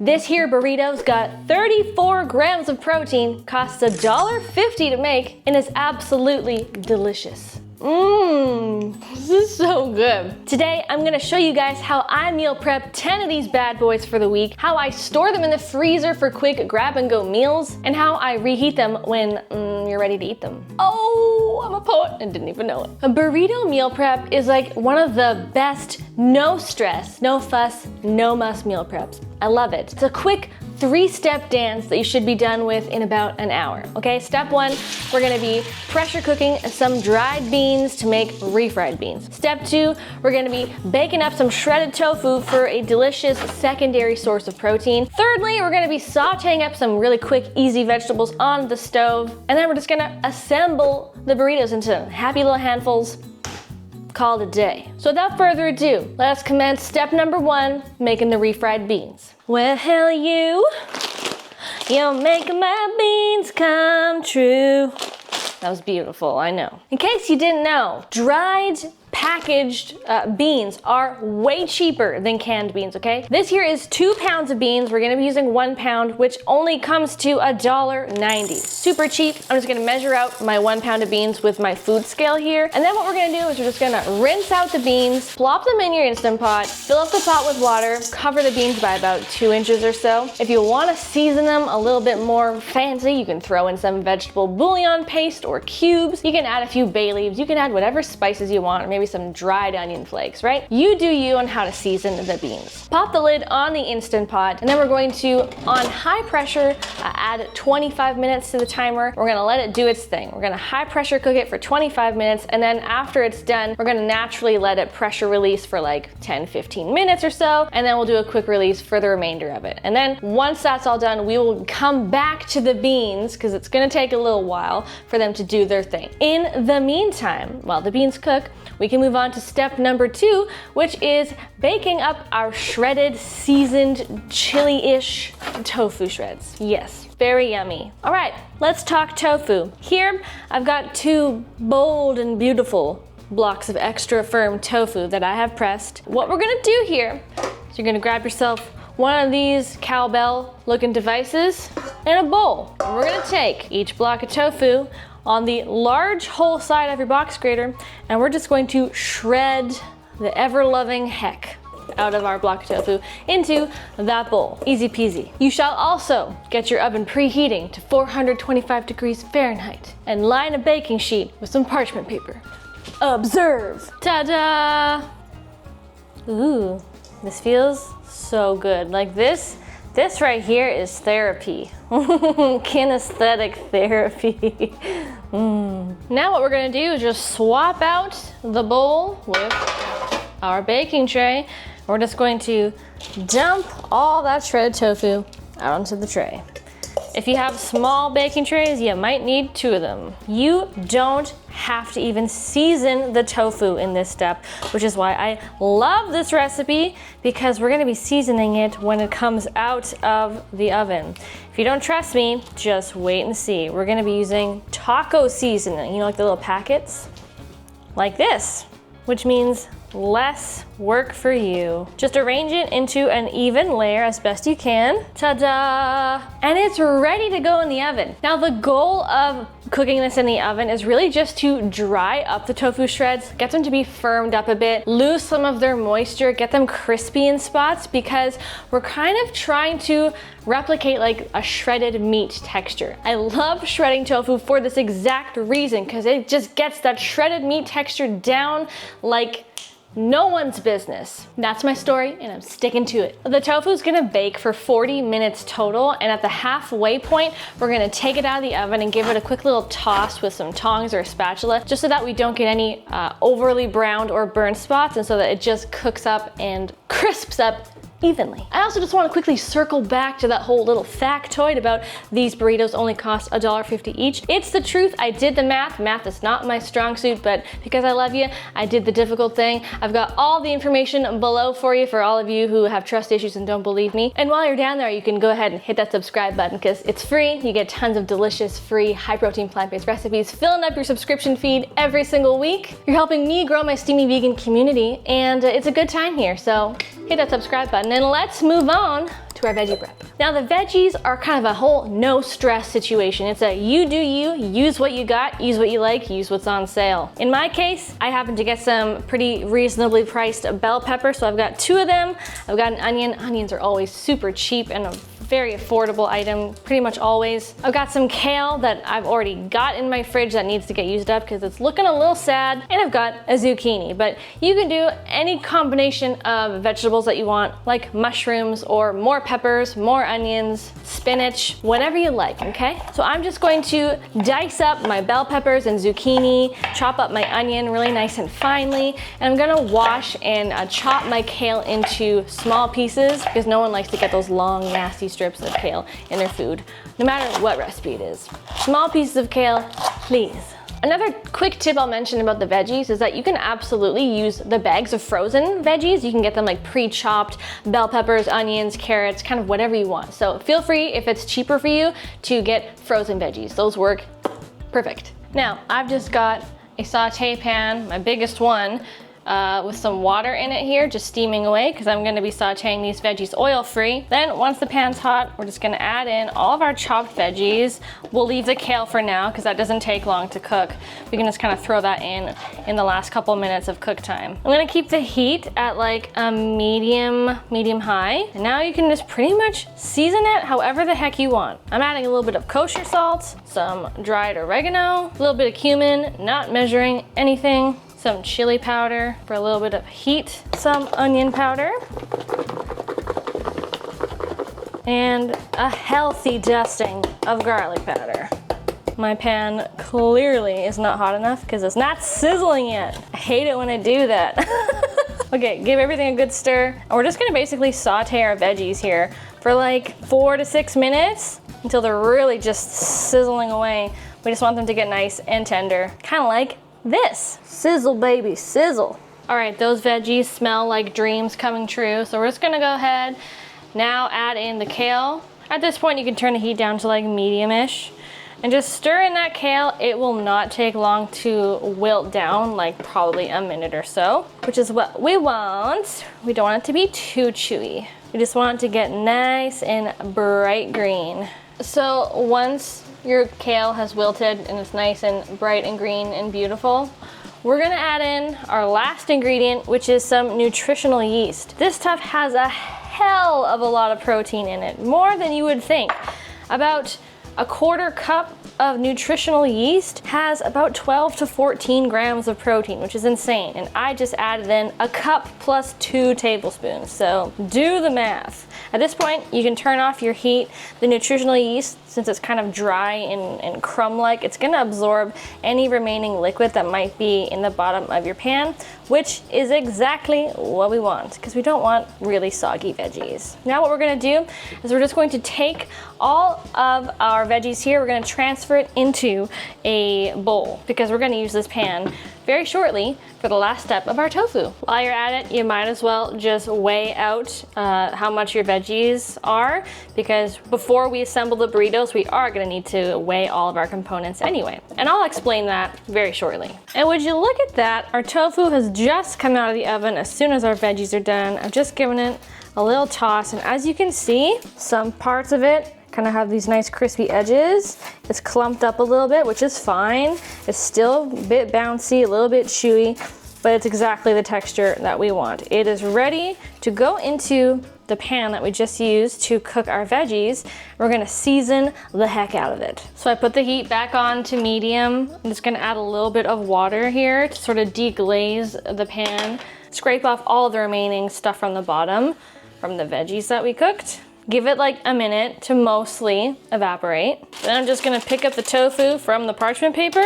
This here burrito's got 34 grams of protein, costs $1.50 to make, and is absolutely delicious. This is so good. Today, I'm gonna show you guys how I meal prep 10 of these bad boys for the week, how I store them in the freezer for quick grab and go meals, and how I reheat them when you're ready to eat them. Oh, I'm a poet and didn't even know it. A burrito meal prep is like one of the best, no stress, no fuss, no muss meal preps. I love it. It's a quick 3-step dance that you should be done with in about an hour. Okay, step 1, we're gonna be pressure cooking some dried beans to make refried beans. Step 2, we're gonna be baking up some shredded tofu for a delicious secondary source of protein. Thirdly, we're gonna be sauteing up some really quick, easy vegetables on the stove. And then we're just gonna assemble the burritos into happy little handfuls. Call it a day. So without further ado, let us commence step number 1, making the refried beans. Well, hell you're making my beans come true. That was beautiful, I know. In case you didn't know, dried packaged beans are way cheaper than canned beans, okay? This here is 2 pounds of beans. We're gonna be using 1 pound, which only comes to $1.90. Super cheap. I'm just gonna measure out my 1 pound of beans with my food scale here. And then what we're gonna do is we're just gonna rinse out the beans, plop them in your Instant Pot, fill up the pot with water, cover the beans by about 2 inches or so. If you wanna season them a little bit more fancy, you can throw in some vegetable bouillon paste or cubes. You can add a few bay leaves. You can add whatever spices you want, or maybe some dried onion flakes, right? You do you on how to season the beans. Pop the lid on the Instant Pot, and then we're going to, on high pressure, add 25 minutes to the timer. We're gonna let it do its thing. We're gonna high pressure cook it for 25 minutes, and then after it's done, we're gonna naturally let it pressure release for like 10-15 minutes or so, and then we'll do a quick release for the remainder of it. And then once that's all done, we will come back to the beans, because it's gonna take a little while for them to do their thing. In the meantime, while the beans cook, we can move on to step number 2, which is baking up our shredded, seasoned, chili-ish tofu shreds. Yes, very yummy. All right, let's talk tofu. Here, I've got 2 bold and beautiful blocks of extra firm tofu that I have pressed. What we're gonna do here is you're gonna grab yourself one of these cowbell looking devices and a bowl. And we're gonna take each block of tofu on the large whole side of your box grater, and we're just going to shred the ever-loving heck out of our block of tofu into that bowl. Easy peasy. You shall also get your oven preheating to 425 degrees Fahrenheit and line a baking sheet with some parchment paper. Observe! Ta-da! Ooh, this feels so good. Like this right here is therapy. Kinesthetic therapy. Now what we're gonna do is just swap out the bowl with our baking tray. We're just going to dump all that shredded tofu out onto the tray. If you have small baking trays, you might need 2 of them. You don't have to even season the tofu in this step, which is why I love this recipe, because we're gonna be seasoning it when it comes out of the oven. If you don't trust me, just wait and see. We're gonna be using taco seasoning, you know, like the little packets? Like this, which means less work for you. Just arrange it into an even layer as best you can. Ta-da! And it's ready to go in the oven. Now the goal of cooking this in the oven is really just to dry up the tofu shreds, get them to be firmed up a bit, lose some of their moisture, get them crispy in spots, because we're kind of trying to replicate like a shredded meat texture. I love shredding tofu for this exact reason, because it just gets that shredded meat texture down like no one's business. That's my story, and I'm sticking to it. The tofu is gonna bake for 40 minutes total, and at the halfway point, we're gonna take it out of the oven and give it a quick little toss with some tongs or a spatula, just so that we don't get any overly browned or burnt spots, and so that it just cooks up and crisps up evenly. I also just want to quickly circle back to that whole little factoid about these burritos only cost $1.50 each. It's the truth. I did the math. Math is not my strong suit, but because I love you, I did the difficult thing. I've got all the information below for you for all of you who have trust issues and don't believe me. And while you're down there, you can go ahead and hit that subscribe button, because it's free. You get tons of delicious, free, high-protein, plant-based recipes filling up your subscription feed every single week. You're helping me grow my Steamy Vegan community, and it's a good time here, so hit that subscribe button. And then let's move on to our veggie prep. Now the veggies are kind of a whole no stress situation. It's a you do you, use what you got, use what you like, use what's on sale. In my case, I happen to get some pretty reasonably priced bell peppers, so I've got 2 of them. I've got an onion. Onions are always super cheap and a very affordable item, pretty much always. I've got some kale that I've already got in my fridge that needs to get used up because it's looking a little sad. And I've got a zucchini, but you can do any combination of vegetables that you want, like mushrooms or more peppers, more onions, spinach, whatever you like, okay? So I'm just going to dice up my bell peppers and zucchini, chop up my onion really nice and finely, and I'm gonna wash and chop my kale into small pieces because no one likes to get those long, nasty strips of kale in their food, no matter what recipe it is. Small pieces of kale, please. Another quick tip I'll mention about the veggies is that you can absolutely use the bags of frozen veggies. You can get them like pre-chopped, bell peppers, onions, carrots, kind of whatever you want. So feel free, if it's cheaper for you, to get frozen veggies. Those work perfect. Now, I've just got a saute pan, my biggest one, with some water in it here, just steaming away because I'm gonna be sauteing these veggies oil-free. Then once the pan's hot, we're just gonna add in all of our chopped veggies. We'll leave the kale for now because that doesn't take long to cook. We can just kind of throw that in the last couple minutes of cook time. I'm gonna keep the heat at like a medium high. And now you can just pretty much season it however the heck you want. I'm adding a little bit of kosher salt, some dried oregano, a little bit of cumin, not measuring anything, some chili powder for a little bit of heat, some onion powder, and a healthy dusting of garlic powder. My pan clearly is not hot enough because it's not sizzling yet. I hate it when I do that. Okay, give everything a good stir. And we're just gonna basically saute our veggies here for like 4 to 6 minutes until they're really just sizzling away. We just want them to get nice and tender, kind of like this. Sizzle, baby, sizzle. All right, those veggies smell like dreams coming true. So we're just gonna go ahead, now add in the kale. At this point, you can turn the heat down to like medium-ish and just stir in that kale. It will not take long to wilt down, like probably a minute or so, which is what we want. We don't want it to be too chewy. We just want it to get nice and bright green. So once your kale has wilted and it's nice and bright and green and beautiful, we're gonna add in our last ingredient, which is some nutritional yeast. This stuff has a hell of a lot of protein in it, more than you would think. About a 1/4 cup of nutritional yeast has about 12 to 14 grams of protein, which is insane. And I just added in a cup plus 2 tablespoons. So do the math. At this point, you can turn off your heat. The nutritional yeast, since it's kind of dry and crumb-like, it's gonna absorb any remaining liquid that might be in the bottom of your pan, which is exactly what we want, because we don't want really soggy veggies. Now what we're gonna do is we're just going to take all of our veggies here, we're gonna transfer it into a bowl, because we're gonna use this pan very shortly for the last step of our tofu. While you're at it, you might as well just weigh out how much your veggies are, because before we assemble the burritos, we are gonna need to weigh all of our components anyway. And I'll explain that very shortly. And would you look at that, our tofu has just come out of the oven as soon as our veggies are done. I've just given it a little toss, and as you can see, some parts of it kind of have these nice crispy edges. It's clumped up a little bit, which is fine. It's still a bit bouncy, a little bit chewy, but it's exactly the texture that we want. It is ready to go into the pan that we just used to cook our veggies. We're gonna season the heck out of it. So I put the heat back on to medium. I'm just gonna add a little bit of water here to sort of deglaze the pan, scrape off all the remaining stuff from the bottom from the veggies that we cooked. Give it like a minute to mostly evaporate. Then I'm just gonna pick up the tofu from the parchment paper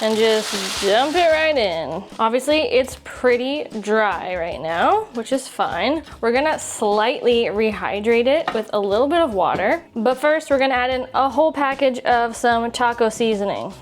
and just dump it right in. Obviously, it's pretty dry right now, which is fine. We're gonna slightly rehydrate it with a little bit of water. But first, we're gonna add in a whole package of some taco seasoning.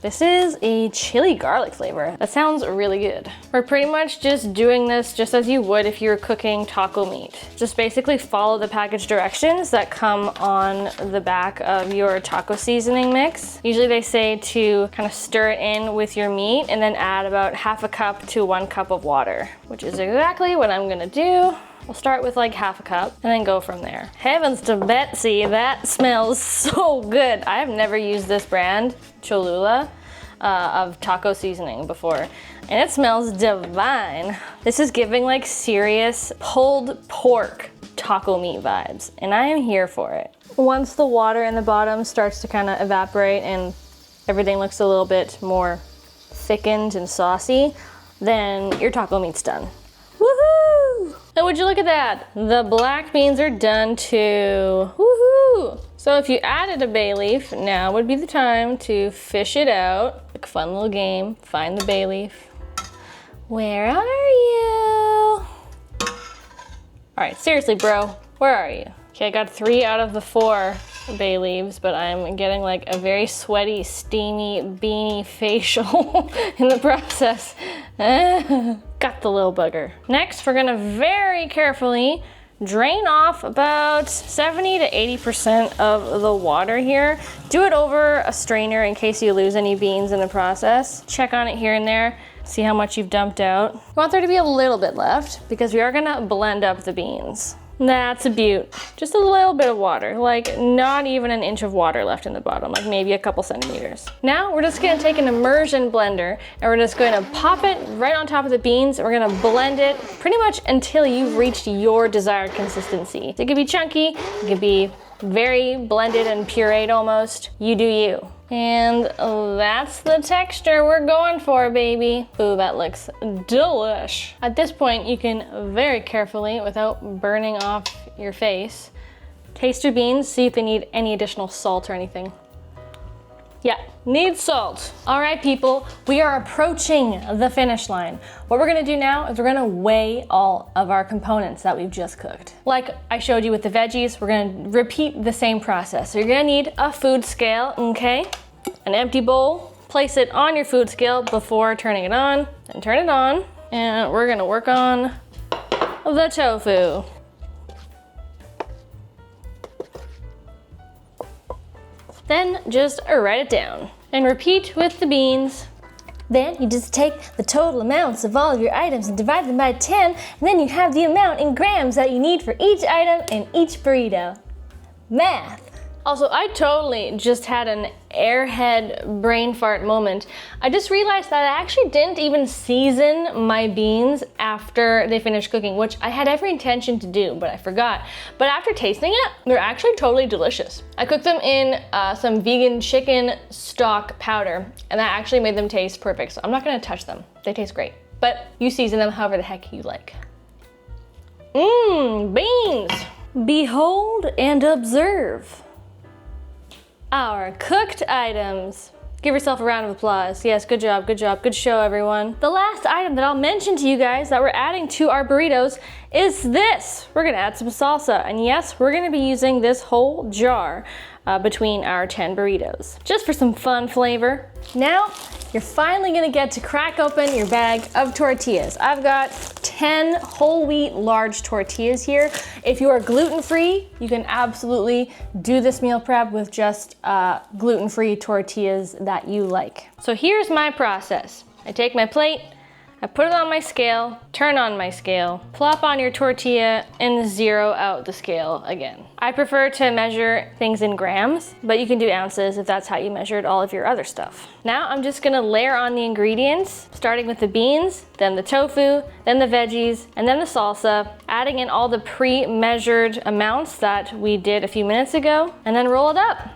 This is a chili garlic flavor. That sounds really good. We're pretty much just doing this just as you would if you were cooking taco meat. Just basically follow the package directions that come on the back of your taco seasoning mix. Usually they say to kind of stir it in with your meat and then add about 1/2 cup to 1 cup of water, which is exactly what I'm gonna do. We'll start with like half a cup and then go from there. Heavens to Betsy, that smells so good. I have never used this brand, Cholula, of taco seasoning before, and it smells divine. This is giving like serious pulled pork taco meat vibes, and I am here for it. Once the water in the bottom starts to kind of evaporate and everything looks a little bit more thickened and saucy, then your taco meat's done. Woohoo! And would you look at that? The black beans are done too. Woohoo! So if you added a bay leaf, now would be the time to fish it out. Like a fun little game. Find the bay leaf. Where are you? All right, seriously, bro, where are you? Okay, I got 3 out of the 4 bay leaves, but I'm getting like a very sweaty, steamy, beanie facial in the process. Got the little bugger. Next, we're gonna very carefully drain off about 70 to 80% of the water here. Do it over a strainer in case you lose any beans in the process. Check on it here and there. See how much you've dumped out. You want there to be a little bit left because we are gonna blend up the beans. That's a beaut. Just a little bit of water, like not even an inch of water left in the bottom, like maybe a couple centimeters. Now we're just gonna take an immersion blender and we're just gonna pop it right on top of the beans. We're gonna blend it pretty much until you've reached your desired consistency. It could be chunky, it could be very blended and pureed almost. You do you. And that's the texture we're going for, baby. Ooh, that looks delish. At this point, you can very carefully, without burning off your face, taste your beans, see if they need any additional salt or anything. Yeah, need salt. All right, people, we are approaching the finish line. What we're gonna do now is we're gonna weigh all of our components that we've just cooked. Like I showed you with the veggies, we're gonna repeat the same process. So you're gonna need a food scale, okay? An empty bowl, place it on your food scale before turning it on, and turn it on. And we're gonna work on the tofu. Then just write it down and repeat with the beans. Then you just take the total amounts of all of your items and divide them by 10, and then you have the amount in grams that you need for each item in each burrito. Math. Also, I totally just had an airhead brain fart moment. I just realized that I actually didn't even season my beans after they finished cooking, which I had every intention to do, but I forgot. But after tasting it, they're actually totally delicious. I cooked them in some vegan chicken stock powder, and that actually made them taste perfect. So I'm not gonna touch them. They taste great. But you season them however the heck you like. Beans! Behold and observe our cooked items. Give yourself a round of applause. Yes, good job, good job, good show, everyone. The last item that I'll mention to you guys that we're adding to our burritos is this. We're gonna add some salsa, and yes, we're gonna be using this whole jar between our 10 burritos, just for some fun flavor. Now, you're finally gonna get to crack open your bag of tortillas. I've got 10 whole wheat large tortillas here. If you are gluten-free, you can absolutely do this meal prep with just gluten-free tortillas that you like. So here's my process. I take my plate, I put it on my scale, turn on my scale, plop on your tortilla, and zero out the scale again. I prefer to measure things in grams, but you can do ounces if that's how you measured all of your other stuff. Now I'm just gonna layer on the ingredients, starting with the beans, then the tofu, then the veggies, and then the salsa, adding in all the pre-measured amounts that we did a few minutes ago, and then roll it up.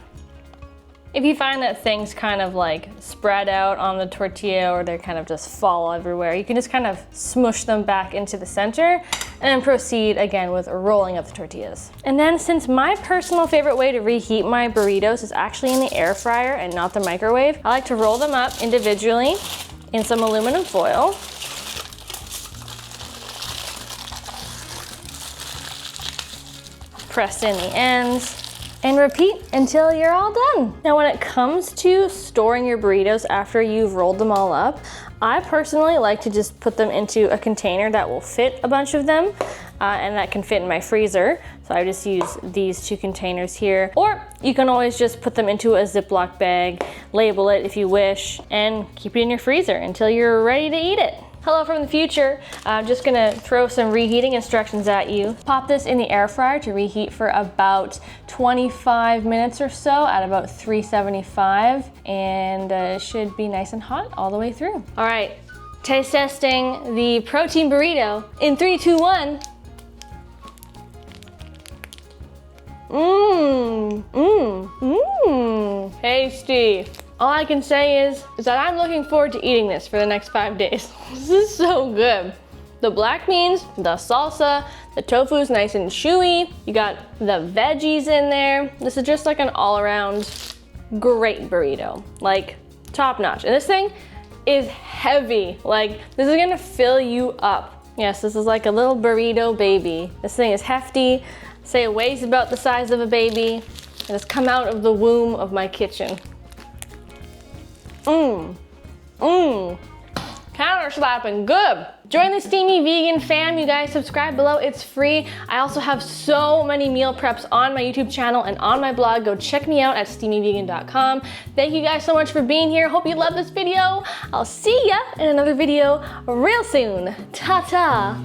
If you find that things kind of like spread out on the tortilla or they kind of just fall everywhere, you can just kind of smush them back into the center and then proceed again with rolling up the tortillas. And then since my personal favorite way to reheat my burritos is actually in the air fryer and not the microwave, I like to roll them up individually in some aluminum foil. Press in the ends. And repeat until you're all done. Now when it comes to storing your burritos after you've rolled them all up, I personally like to just put them into a container that will fit a bunch of them and that can fit in my freezer. So I just use these 2 containers here. Or you can always just put them into a Ziploc bag, label it if you wish, and keep it in your freezer until you're ready to eat it. Hello from the future. I'm just gonna throw some reheating instructions at you. Pop this in the air fryer to reheat for about 25 minutes or so at about 375, and it should be nice and hot all the way through. All right, taste testing the protein burrito in 3, 2, 1. Tasty. All I can say is that I'm looking forward to eating this for the next 5 days. This is so good. The black beans, the salsa, the tofu is nice and chewy. You got the veggies in there. This is just like an all-around great burrito, like top notch. And this thing is heavy. Like, this is gonna fill you up. Yes, this is like a little burrito baby. This thing is hefty. Say it weighs about the size of a baby. It has come out of the womb of my kitchen. Counter slapping, good. Join the Steamy Vegan fam, you guys. Subscribe below, it's free. I also have so many meal preps on my YouTube channel and on my blog. Go check me out at STEAMYVEGAN.com. Thank you guys so much for being here. Hope you love this video. I'll see ya in another video real soon. Ta-ta.